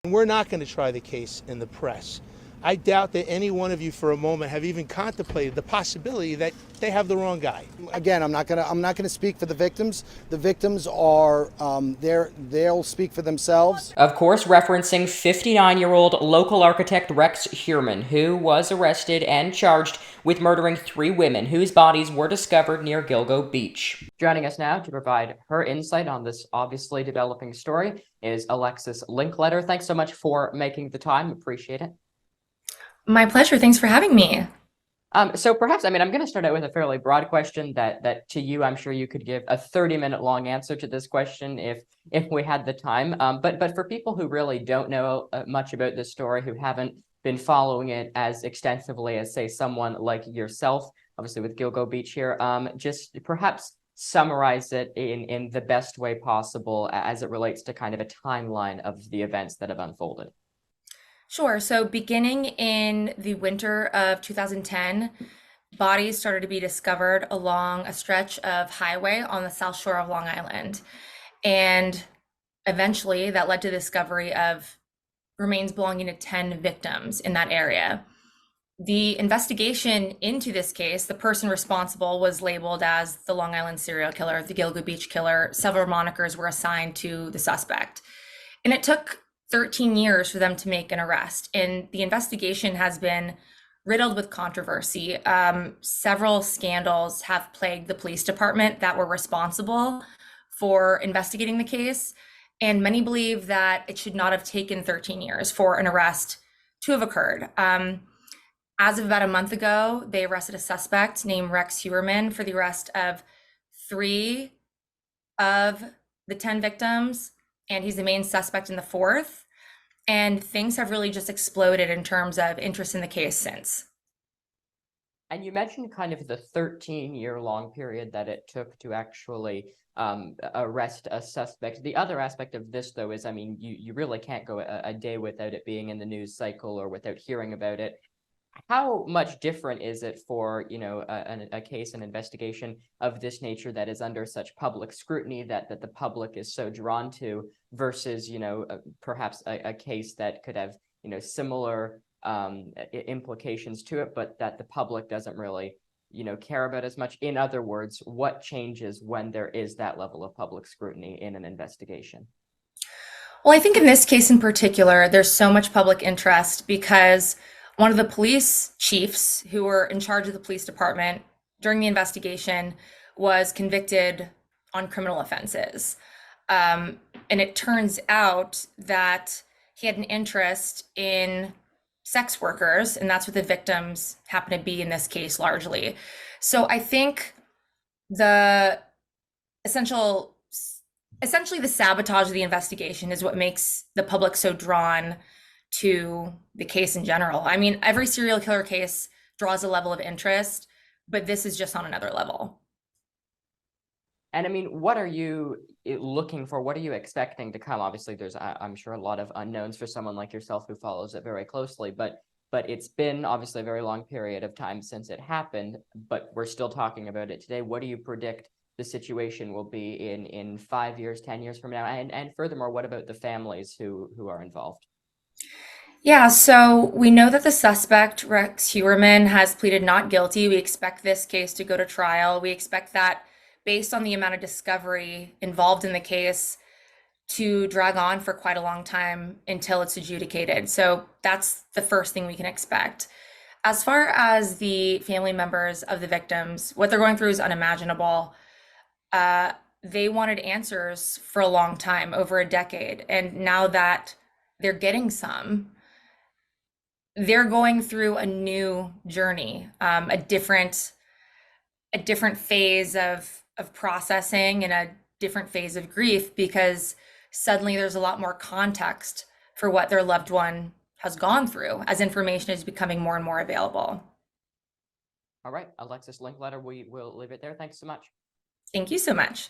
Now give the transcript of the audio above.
We're not going to try the case in the press. I doubt that any one of you for a moment have even contemplated the possibility that they have the wrong guy. Again, I'm not gonna speak for the victims. The victims are they'll speak for themselves. Of course, referencing 59-year-old local architect Rex Heuermann, who was arrested and charged with murdering 3 women whose bodies were discovered near Gilgo Beach. Joining us now to provide her insight on this obviously developing story is Alexis Linkletter. Thanks so much for making the time. Appreciate it. My pleasure. Thanks for having me. So perhaps, I'm going to start out with a fairly broad question that to you, I'm sure you could give a 30-minute long answer to this question if we had the time. But for people who really don't know much about this story, who haven't been following it as extensively as, say, someone like yourself, obviously with Gilgo Beach here, just perhaps summarize it in the best way possible as it relates to kind of a timeline of the events that have unfolded. Sure. So beginning in the winter of 2010, bodies started to be discovered along a stretch of highway on the south shore of Long Island. And eventually that led to the discovery of remains belonging to 10 victims in that area. The investigation into this case, the person responsible was labeled as the Long Island serial killer, the Gilgo Beach killer. Several monikers were assigned to the suspect. And it took 13 years for them to make an arrest. And the investigation has been riddled with controversy. Several scandals have plagued the police department that were responsible for investigating the case. And many believe that it should not have taken 13 years for an arrest to have occurred. As of about a month ago, they arrested a suspect named Rex Heuermann for the arrest of 3 of the 10 victims, and he's the main suspect in the 4th. And things have really just exploded in terms of interest in the case since. And you mentioned kind of the 13-year-long period that it took to actually arrest a suspect. The other aspect of this, though, is, you really can't go a day without it being in the news cycle or without hearing about it. How much different is it for, a case, an investigation of this nature that is under such public scrutiny that the public is so drawn to versus, perhaps a case that could have, similar implications to it, but that the public doesn't really, care about as much? In other words, what changes when there is that level of public scrutiny in an investigation? Well, I think in this case in particular, there's so much public interest because one of the police chiefs who were in charge of the police department during the investigation was convicted on criminal offenses. And it turns out that he had an interest in sex workers, and that's what the victims happen to be in this case largely. So I think essentially the sabotage of the investigation is what makes the public so drawn to the case in general. Every serial killer case draws a level of interest, but this is just on another level. And what are you looking for? What are you expecting to come? Obviously, there's, I'm sure, a lot of unknowns for someone like yourself who follows it very closely, but it's been obviously a very long period of time since it happened, but we're still talking about it today. What do you predict the situation will be in 5 years, 10 years from now? And furthermore, what about the families who are involved? Yeah, so we know that the suspect, Rex Heuermann, has pleaded not guilty. We expect this case to go to trial. We expect that, based on the amount of discovery involved in the case, to drag on for quite a long time until it's adjudicated. So that's the first thing we can expect. As far as the family members of the victims, what they're going through is unimaginable. They wanted answers for a long time, over a decade. And now that they're getting some, they're going through a new journey, a different phase of processing and a different phase of grief, because suddenly there's a lot more context for what their loved one has gone through as information is becoming more and more available. All right, Alexis Linkletter, we will leave it there. Thanks so much. Thank you so much.